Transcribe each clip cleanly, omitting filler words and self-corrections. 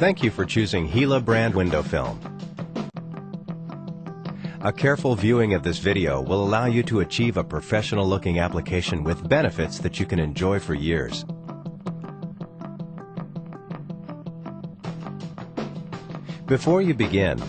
Thank you for choosing Gila brand window film. A careful viewing of this video will allow you to achieve a professional-looking application with benefits that you can enjoy for years. Before you begin,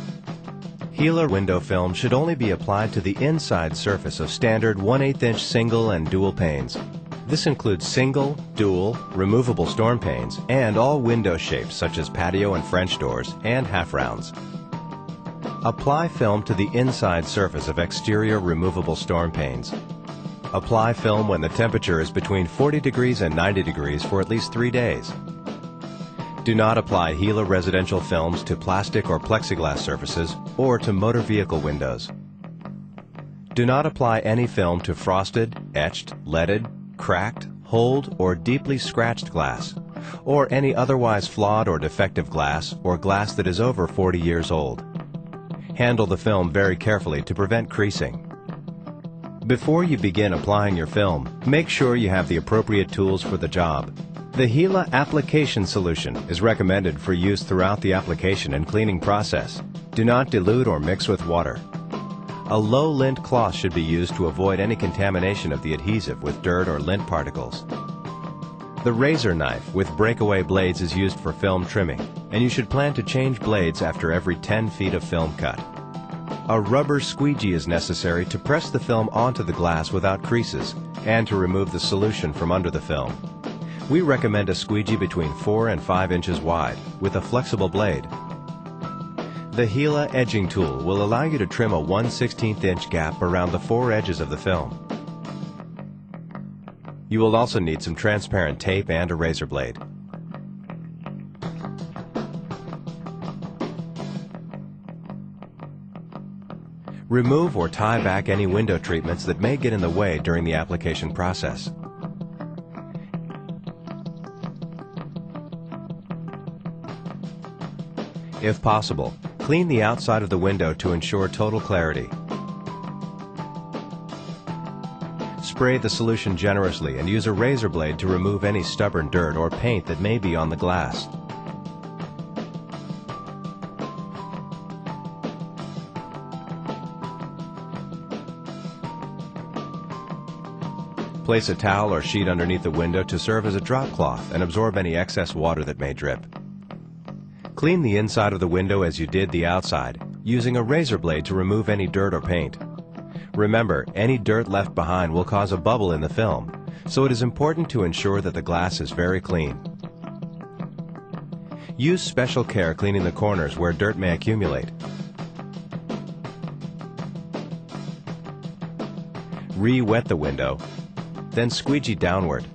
Gila window film should only be applied to the inside surface of standard 1/8" single and dual panes. This includes single, dual, removable storm panes, and all window shapes such as patio and French doors and half rounds. Apply film to the inside surface of exterior removable storm panes. Apply film when the temperature is between 40 degrees and 90 degrees for at least 3 days. Do not apply Gila residential films to plastic or plexiglass surfaces or to motor vehicle windows. Do not apply any film to frosted, etched, leaded, cracked, holed, or deeply scratched glass, or any otherwise flawed or defective glass or glass that is over 40 years old. Handle the film very carefully to prevent creasing. Before you begin applying your film, make sure you have the appropriate tools for the job. The Gila application solution is recommended for use throughout the application and cleaning process. Do not dilute or mix with water. A low lint cloth should be used to avoid any contamination of the adhesive with dirt or lint particles. The razor knife with breakaway blades is used for film trimming, and you should plan to change blades after every 10 feet of film cut. A rubber squeegee is necessary to press the film onto the glass without creases and to remove the solution from under the film. We recommend a squeegee between 4 and 5 inches wide with a flexible blade. The Gila edging tool will allow you to trim a 1/16 inch gap around the 4 edges of the film. You will also need some transparent tape and a razor blade. Remove or tie back any window treatments that may get in the way during the application process. If possible, clean the outside of the window to ensure total clarity. Spray the solution generously and use a razor blade to remove any stubborn dirt or paint that may be on the glass. Place a towel or sheet underneath the window to serve as a drop cloth and absorb any excess water that may drip. Clean the inside of the window as you did the outside, using a razor blade to remove any dirt or paint. Remember, any dirt left behind will cause a bubble in the film, so it is important to ensure that the glass is very clean. Use special care cleaning the corners where dirt may accumulate. Re-wet the window, then squeegee downward.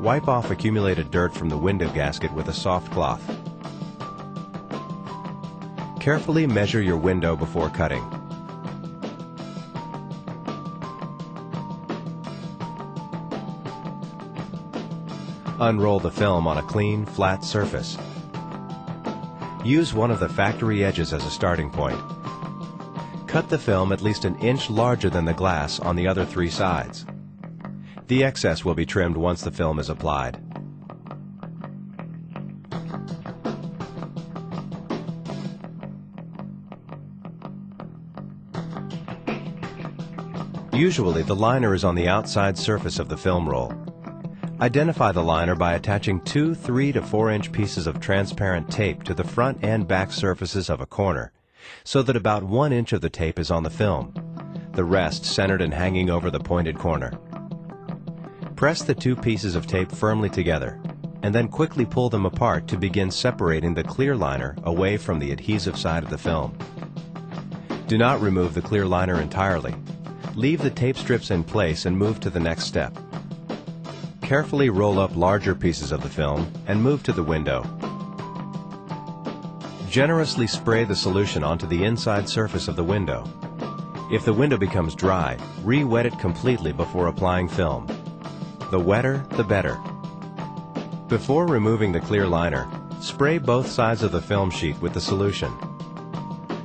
Wipe off accumulated dirt from the window gasket with a soft cloth. Carefully measure your window before cutting. Unroll the film on a clean, flat surface. Use one of the factory edges as a starting point. Cut the film at least 1 inch larger than the glass on the other 3 sides. The excess will be trimmed once the film is applied. Usually the liner is on the outside surface of the film roll. Identify the liner by attaching 2 3 to 4 inch pieces of transparent tape to the front and back surfaces of a corner, so that about 1 inch of the tape is on the film, the rest centered and hanging over the pointed corner. Press the 2 pieces of tape firmly together, and then quickly pull them apart to begin separating the clear liner away from the adhesive side of the film. Do not remove the clear liner entirely. Leave the tape strips in place and move to the next step. Carefully roll up larger pieces of the film and move to the window. Generously spray the solution onto the inside surface of the window. If the window becomes dry, re-wet it completely before applying film. The wetter, the better. Before removing the clear liner, spray both sides of the film sheet with the solution.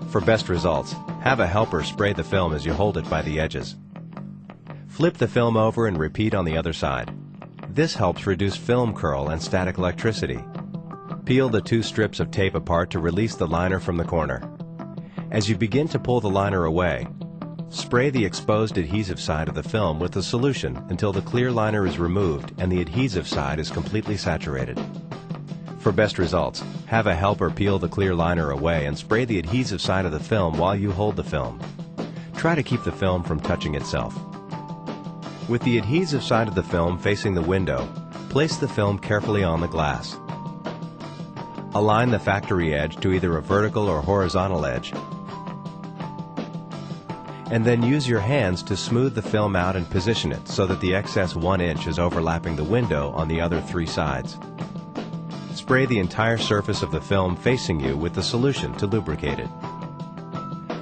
For best results, have a helper spray the film as you hold it by the edges. Flip the film over and repeat on the other side. This helps reduce film curl and static electricity. Peel the two strips of tape apart to release the liner from the corner. As you begin to pull the liner away, spray the exposed adhesive side of the film with the solution until the clear liner is removed and the adhesive side is completely saturated. For best results, have a helper peel the clear liner away and spray the adhesive side of the film while you hold the film. Try to keep the film from touching itself. With the adhesive side of the film facing the window, place the film carefully on the glass. Align the factory edge to either a vertical or horizontal edge, and then use your hands to smooth the film out and position it so that the excess 1 inch is overlapping the window on the other 3 sides. Spray the entire surface of the film facing you with the solution to lubricate it.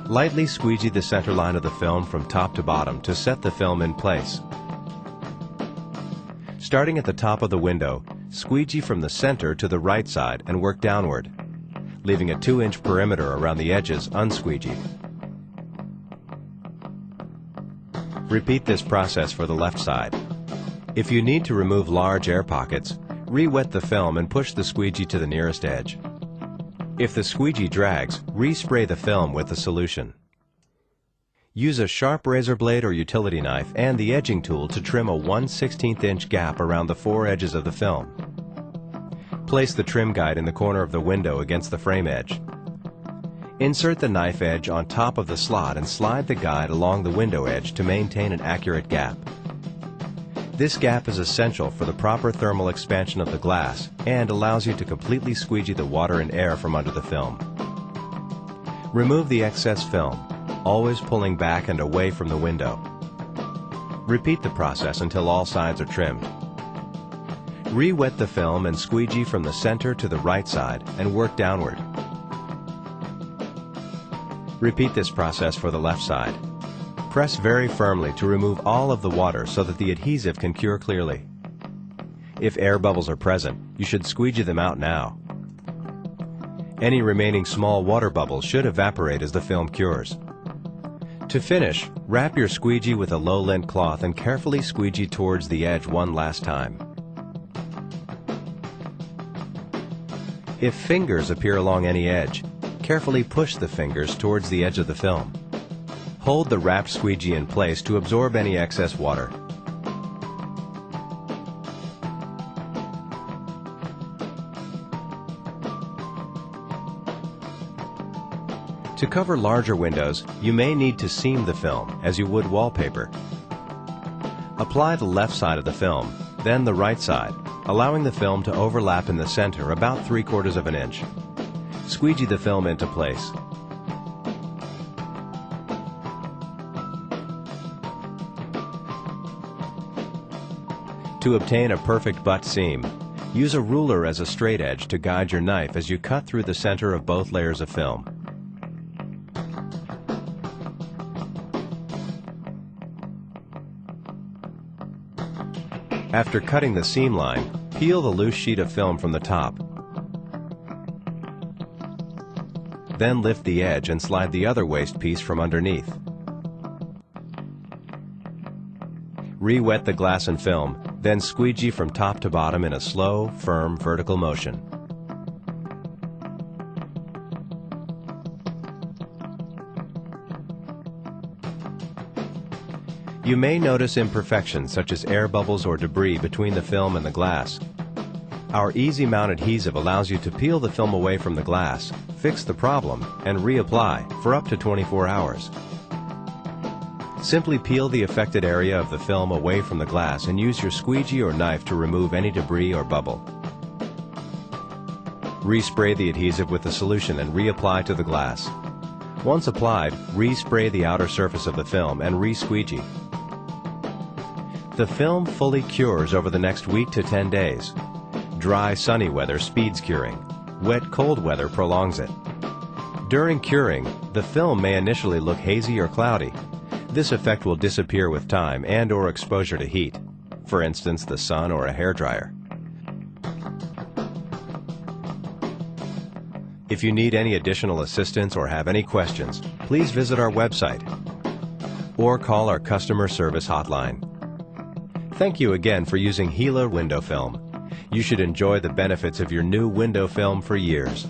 Lightly squeegee the center line of the film from top to bottom to set the film in place. Starting at the top of the window, squeegee from the center to the right side and work downward, leaving a 2-inch perimeter around the edges unsqueegeed. Repeat this process for the left side. If you need to remove large air pockets, re-wet the film and push the squeegee to the nearest edge. If the squeegee drags, re-spray the film with the solution. Use a sharp razor blade or utility knife and the edging tool to trim a 1/16 inch gap around the 4 edges of the film. Place the trim guide in the corner of the window against the frame edge. Insert the knife edge on top of the slot and slide the guide along the window edge to maintain an accurate gap. This gap is essential for the proper thermal expansion of the glass and allows you to completely squeegee the water and air from under the film. Remove the excess film, always pulling back and away from the window. Repeat the process until all sides are trimmed. Re-wet the film and squeegee from the center to the right side and work downward. Repeat this process for the left side. Press very firmly to remove all of the water so that the adhesive can cure clearly. If air bubbles are present, you should squeegee them out now. Any remaining small water bubbles should evaporate as the film cures. To finish, wrap your squeegee with a low lint cloth and carefully squeegee towards the edge one last time. If fingers appear along any edge, carefully push the fingers towards the edge of the film. Hold the wrapped squeegee in place to absorb any excess water. To cover larger windows, you may need to seam the film as you would wallpaper. Apply the left side of the film, then the right side, allowing the film to overlap in the center about 3/4 of an inch. Squeegee the film into place. To obtain a perfect butt seam, use a ruler as a straight edge to guide your knife as you cut through the center of both layers of film. After cutting the seam line, peel the loose sheet of film from the top. Then lift the edge and slide the other waste piece from underneath. Re-wet the glass and film, then squeegee from top to bottom in a slow, firm, vertical motion. You may notice imperfections such as air bubbles or debris between the film and the glass. Our Easy Mount adhesive allows you to peel the film away from the glass, fix the problem, and reapply for up to 24 hours. Simply peel the affected area of the film away from the glass and use your squeegee or knife to remove any debris or bubble. Respray the adhesive with the solution and reapply to the glass. Once applied, respray the outer surface of the film and re-squeegee. The film fully cures over the next week to 10 days. Dry, sunny weather speeds curing. Wet, cold weather prolongs it. During curing, the film may initially look hazy or cloudy. This effect will disappear with time and/or exposure to heat, for instance, the sun or a hairdryer. If you need any additional assistance or have any questions, please visit our website or call our customer service hotline. Thank you again for using Gila window film. You should enjoy the benefits of your new window film for years.